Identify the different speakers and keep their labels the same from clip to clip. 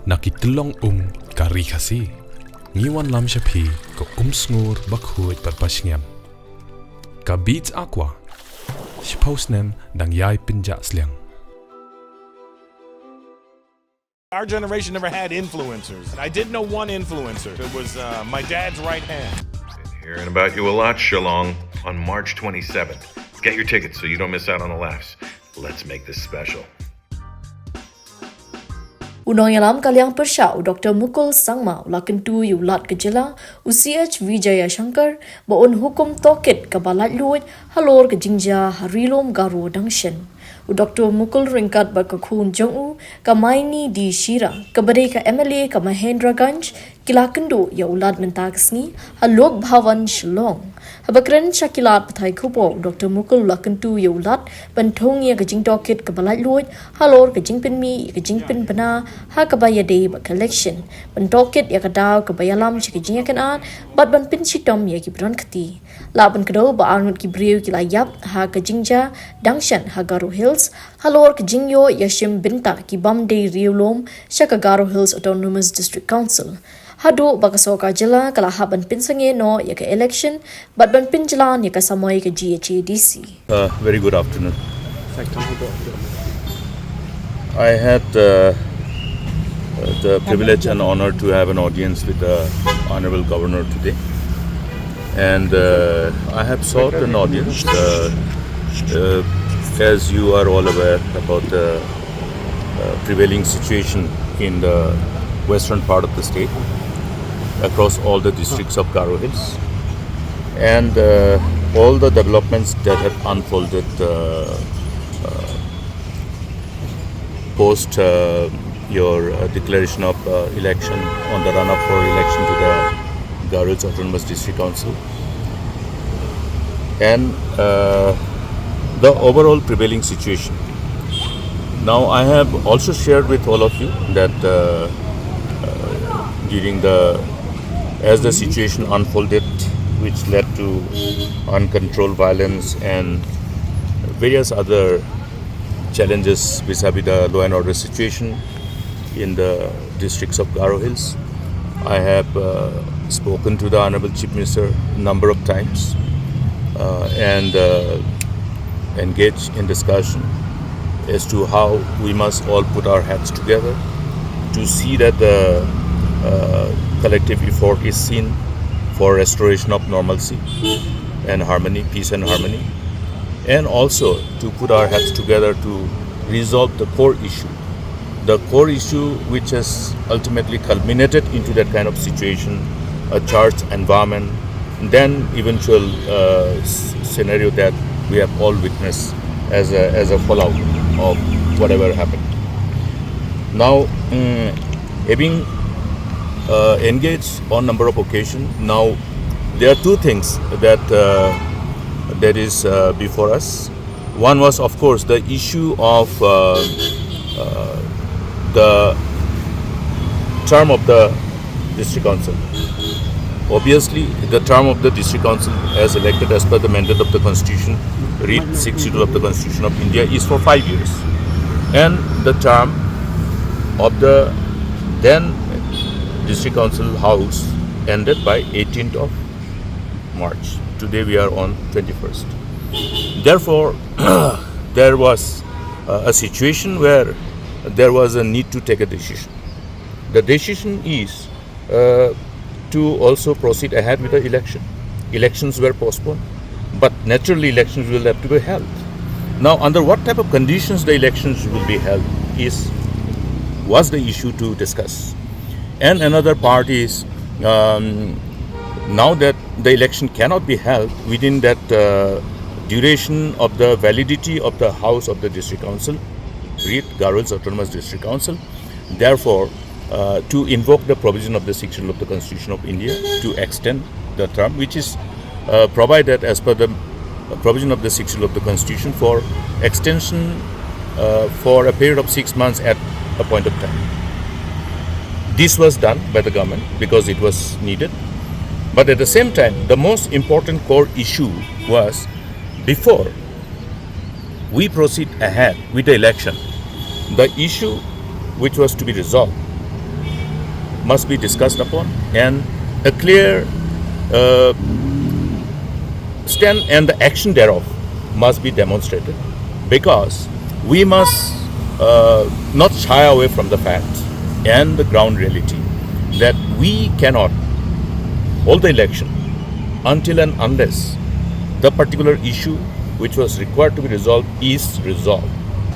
Speaker 1: Nakitlong ka Ri Khasi. Ngiwan lam shapi ko sngur bakhuit parpashngem. Ka beats aqua. Shposnem dang yai pinja sliang.
Speaker 2: Our generation never had influencers. I did know one influencer. It was my dad's right hand.
Speaker 3: Been hearing about you a lot, Shillong. On March 27th. Get your tickets so you don't miss out on the laughs. Let's make this special.
Speaker 4: Unong yalam kalyang persya Dr. Mukul sangma lakentu yulat ke jylla UCH Vijaya Shankar baon hukum Tohkit ke Laitluid halor ke jingja harilom garo dangshen. Dr. Mukul ringkat bakakun jong ke maini di Shira ke ka MLA ke Mahendraganj kilakendo ya ulad mentak sngi halok bhavan Shillong. Habakren syakilat patai Khubor Dr. Mukul lakentu ya ulad bentong ya ke jing Tohkit ke Laitluid halor ke jing pinmi ke jing pin bana ha kabaya day ba collection ban Tohkit ya kadaw kabayalam chi kijing kan bat ban Pynshit ya ki bron khati la ban kado ba arnut ki brew ki layap ha kajingja dangshan ha Garo Hills halor kajingyo yashim binta ki bam day riulom shaka Garo Hills Autonomous District Council hadu bakasoka jylla kala haban pinsange no ya ka election bat ban pinjalan ya ka samoy ka GHADC.
Speaker 5: Very good afternoon. I had the privilege and honor to have an audience with the Honorable Governor today. And I have sought an audience, as you are all aware about the prevailing situation in the western part of the state, across all the districts of Garo Hills. And all the developments that have unfolded post your declaration of election on the run-up for election to the Garo Hills Autonomous District Council, and the overall prevailing situation. Now, I have also shared with all of you that as the situation unfolded, which led to uncontrolled violence and various other challenges vis-a-vis the law and order situation in the districts of Garo Hills. I have spoken to the Honorable Chief Minister a number of times and engaged in discussion as to how we must all put our heads together to see that the collective effort is seen for restoration of normalcy and harmony, peace and harmony, and also to put our heads together to resolve the core issue which has ultimately culminated into that kind of situation, a charged environment, then eventual scenario that we have all witnessed as a fallout of whatever happened. Now, having engaged on number of occasions, now there are two things that is before us. One was, of course, the issue of the term of the district council. Obviously, the term of the district council as elected as per the mandate of the constitution, Read 62 of the Constitution of India, is for 5 years. And the term of the then district council house ended by 18th of March. Today we are on 21st. Therefore, there was a situation where there was a need to take a decision. The decision is to also proceed ahead with the election. Elections were postponed, but naturally elections will have to be held. Now, under what type of conditions the elections will be held was the issue to discuss. And another part is now that the election cannot be held within that duration of the validity of the House of the District Council, read Garo Hills Autonomous District Council. Therefore, to invoke the provision of the 6th Schedule of the Constitution of India to extend the term, which is provided as per the provision of the 6th Schedule of the Constitution for extension for a period of 6 months at a point of time. This was done by the government because it was needed. But at the same time, the most important core issue was, before we proceed ahead with the election, the issue which was to be resolved must be discussed upon, and a clear stand and the action thereof must be demonstrated, because we must not shy away from the fact and the ground reality that we cannot hold the election until and unless the particular issue which was required to be resolved is resolved.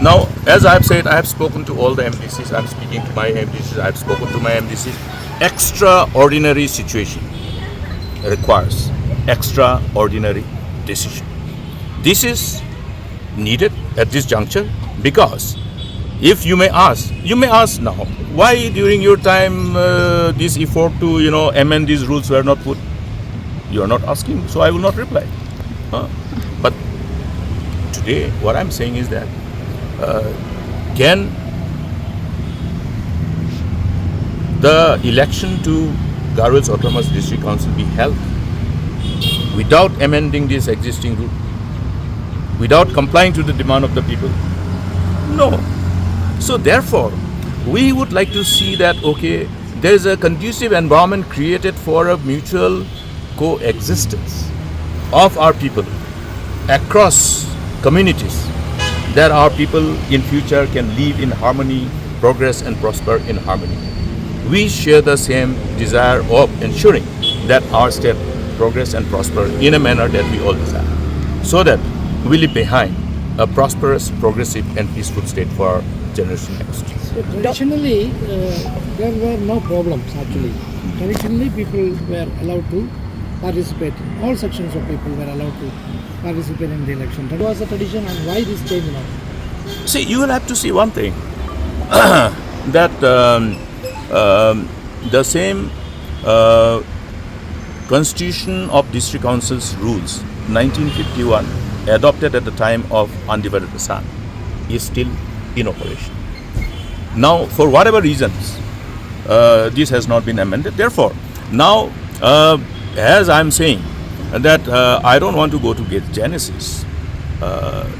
Speaker 5: Now, as I have said, I have spoken to all the MDCs, I am speaking to my MDCs, I have spoken to my MDCs. Extraordinary situation requires extraordinary decision. This is needed at this juncture, because if you may ask now, why during your time this effort to amend these rules were not put? You are not asking, so I will not reply. But today, what I'm saying is that can the election to Garhwal's Autonomous District Council be held without amending this existing rule, without complying to the demand of the people? No. So therefore, we would like to see that, okay, there is a conducive environment created for a mutual coexistence of our people across communities, that our people in future can live in harmony, progress and prosper in harmony. We share the same desire of ensuring that our state progress and prosper in a manner that we all desire, so that we leave behind a prosperous, progressive and peaceful state for our generation next.
Speaker 6: So traditionally, there were no problems actually. Traditionally, people were allowed to participate. All sections of people were allowed to participate in the election. That was the tradition, and why this change now?
Speaker 5: See, you will have to see one thing, that the same Constitution of District Council's rules, 1951, adopted at the time of undivided Assam, is still in operation. Now, for whatever reasons, this has not been amended. Therefore, now, as I'm saying, that I don't want to go to Genesis,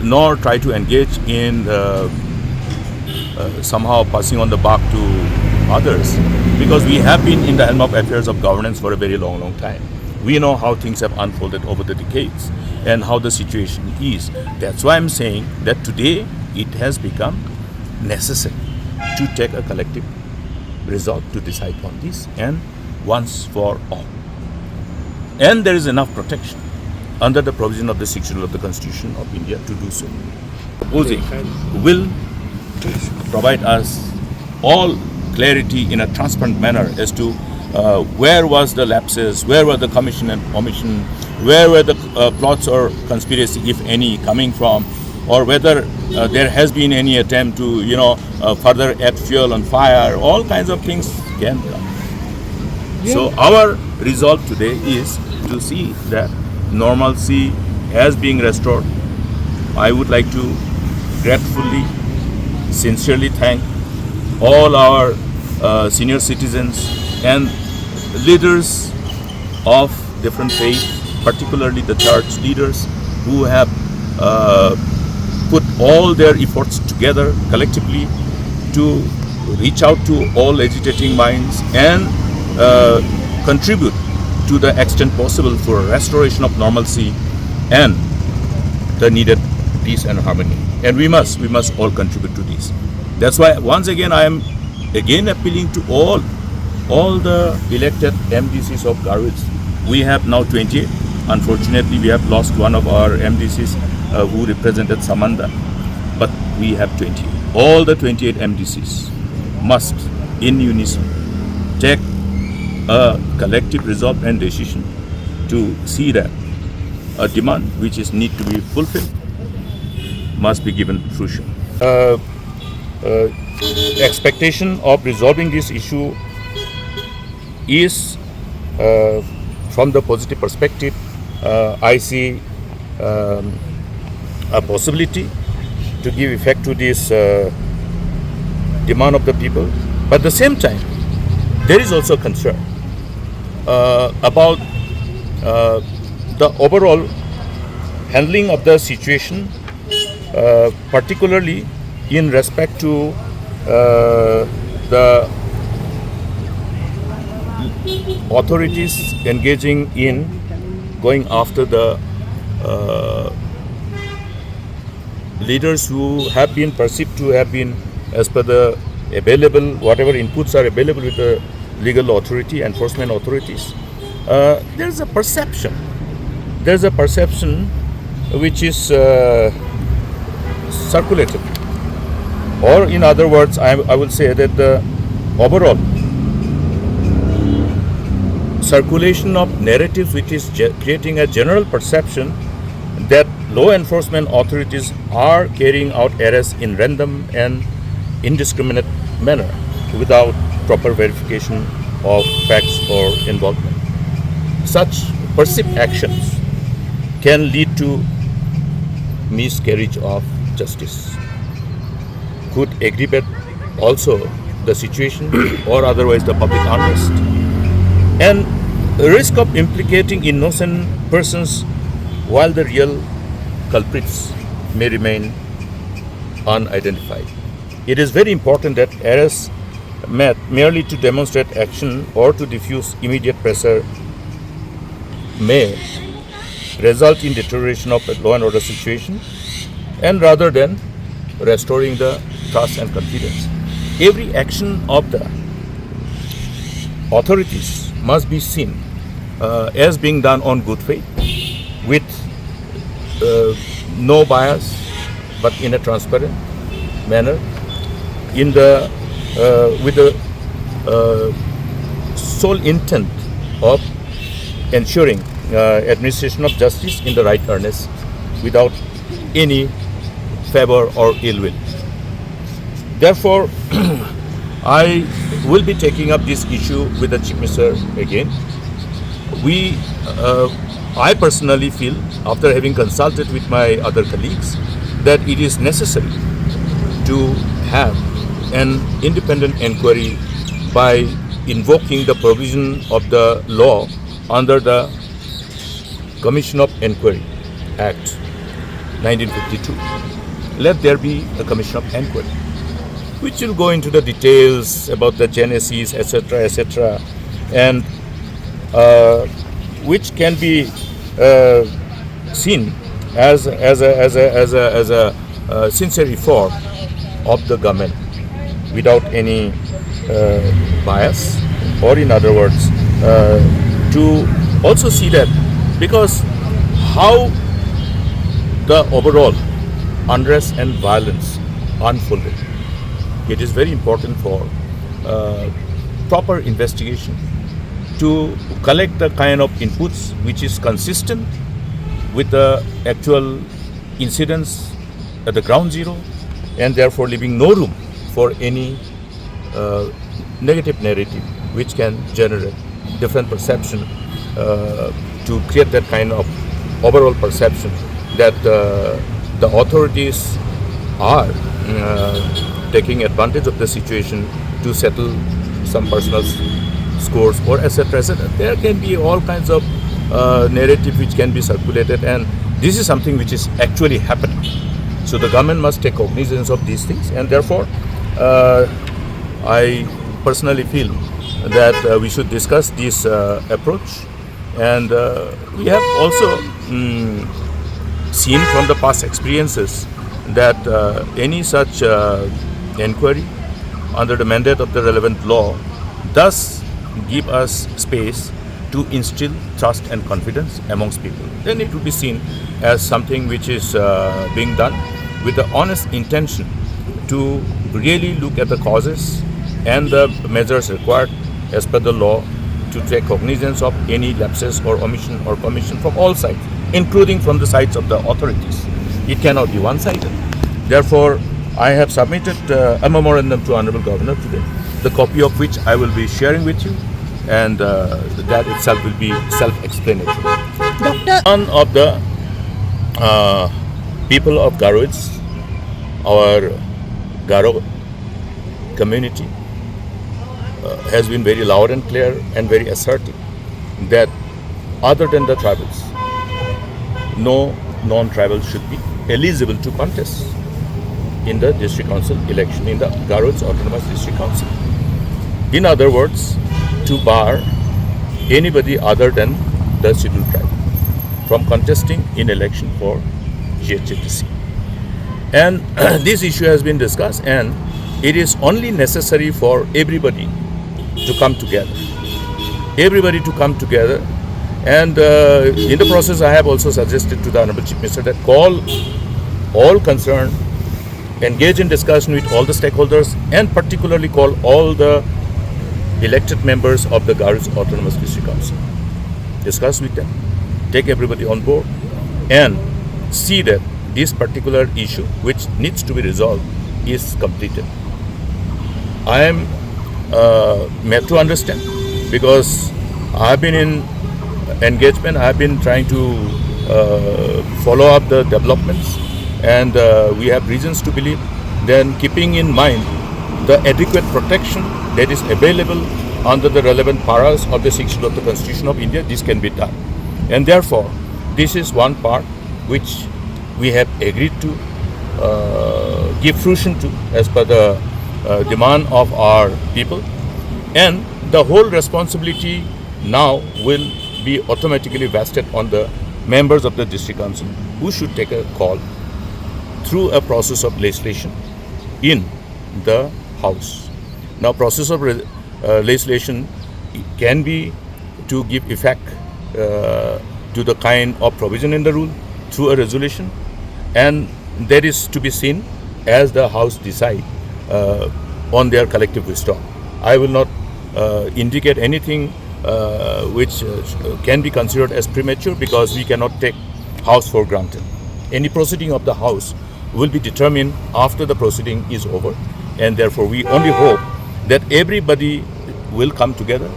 Speaker 5: nor try to engage in somehow passing on the buck to others, because we have been in the helm of affairs of governance for a very long time. We know how things have unfolded over the decades and how the situation is. That's why I'm saying that today it has become necessary to take a collective resolve to decide on this, and once for all. And there is enough protection under the provision of the 6th schedule of the Constitution of India to do so. Proposing will provide us all clarity in a transparent manner as to where was the lapses, where were the commission and omission, where were the plots or conspiracy, if any, coming from, or whether there has been any attempt to, further add fuel on fire. All kinds of things can come.
Speaker 6: Yeah.
Speaker 5: So our resolve today is to see that normalcy has been restored. I would like to gratefully, sincerely thank all our senior citizens and leaders of different faiths, particularly the church leaders, who have put all their efforts together collectively to reach out to all agitating minds and contribute to the extent possible for restoration of normalcy and the needed peace and harmony. And we must all contribute to this. That's why once again I am again appealing to all the elected MDCs of Garhwal. We have now 28. Unfortunately, we have lost one of our MDCs who represented Samanda, but we have 20. All the 28 MDCs must, in unison, take a collective resolve and decision to see that a demand which is need to be fulfilled must be given fruition. Expectation of resolving this issue is, from the positive perspective, I see a possibility to give effect to this demand of the people. But at the same time, there is also concern about the overall handling of the situation, particularly in respect to the authorities engaging in going after the leaders who have been perceived to have been, as per the available, whatever inputs are available with the legal authority, enforcement authorities, there's a perception. There's a perception which is circulated. Or in other words, I will say that the overall circulation of narratives which is creating a general perception that law enforcement authorities are carrying out arrests in random and indiscriminate manner without proper verification of facts or involvement. Such perceived actions can lead to miscarriage of justice, could aggravate also the situation or otherwise the public unrest, and risk of implicating innocent persons while the real culprits may remain unidentified. It is very important that arrests met merely to demonstrate action or to diffuse immediate pressure may result in deterioration of the law and order situation, and rather than restoring the trust and confidence. Every action of the authorities must be seen as being done on good faith, with no bias, but in a transparent manner, in the with the sole intent of ensuring administration of justice in the right earnest, without any favor or ill will. Therefore, I will be taking up this issue with the Chief Minister again. I personally feel, after having consulted with my other colleagues, that it is necessary to have an independent inquiry by invoking the provision of the law under the Commission of Inquiry Act 1952. Let there be a Commission of Inquiry, which will go into the details about the genesis, etc., and which can be seen as a sincere effort of the government without any bias, or in other words, to also see that, because how the overall unrest and violence unfolded, it is very important for proper investigation to collect the kind of inputs which is consistent with the actual incidents at the ground zero, and therefore leaving no room for any negative narrative which can generate different perception, to create that kind of overall perception that the authorities are taking advantage of the situation to settle some personal scores, or etc. There can be all kinds of narrative which can be circulated, and this is something which is actually happening. So the government must take cognizance of these things, and therefore I personally feel that we should discuss this approach. And we have also seen from the past experiences that any such inquiry under the mandate of the relevant law does give us space to instill trust and confidence amongst people. Then it will be seen as something which is being done with the honest intention to really look at the causes and the measures required as per the law to take cognizance of any lapses or omission or commission from all sides, including from the sides of the authorities. It cannot be one-sided. Therefore, I have submitted a memorandum to Honorable Governor today, the copy of which I will be sharing with you, and that itself will be self-explanatory.
Speaker 7: Doctor,
Speaker 5: One of the people of Garoids, our Garo community, has been very loud and clear and very assertive that other than the tribals, no non-tribals should be eligible to contest in the district council election, in the Garoids Autonomous District Council. In other words, to bar anybody other than the scheduled tribe from contesting in election for GHTC. And this issue has been discussed, and it is only necessary for everybody to come together. Everybody to come together. And in the process, I have also suggested to the Honorable Chief Minister that call all concerned, engage in discussion with all the stakeholders, and particularly call all the elected members of the Garo's Autonomous District Council. Discuss with them, take everybody on board, and see that this particular issue, which needs to be resolved, is completed. I am made to understand, because I have been in engagement, I have been trying to follow up the developments, and we have reasons to believe, then keeping in mind the adequate protection that is available under the relevant paras of the 6th of the Constitution of India, this can be done. And therefore, this is one part which we have agreed to give fruition to as per the demand of our people. And the whole responsibility now will be automatically vested on the members of the district council, who should take a call through a process of legislation in the house. Now, process of legislation can be to give effect to the kind of provision in the rule through a resolution, and that is to be seen as the house decide on their collective wisdom. I will not indicate anything which can be considered as premature, because we cannot take house for granted. Any proceeding of the house will be determined after the proceeding is over, and therefore we only hope that everybody will come together.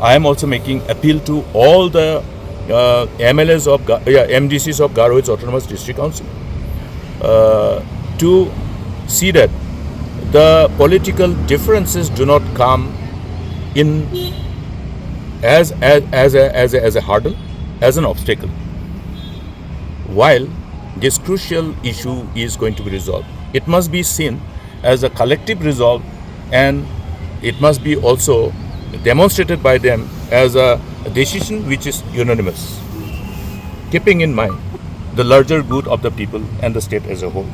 Speaker 5: I am also making appeal to all the MLAs of MDCs of Garo's Autonomous District Council to see that the political differences do not come in as a hurdle, as an obstacle, while this crucial issue is going to be resolved. It must be seen as a collective resolve, and it must be also demonstrated by them as a decision which is unanimous, keeping in mind the larger good of the people and the state as a whole.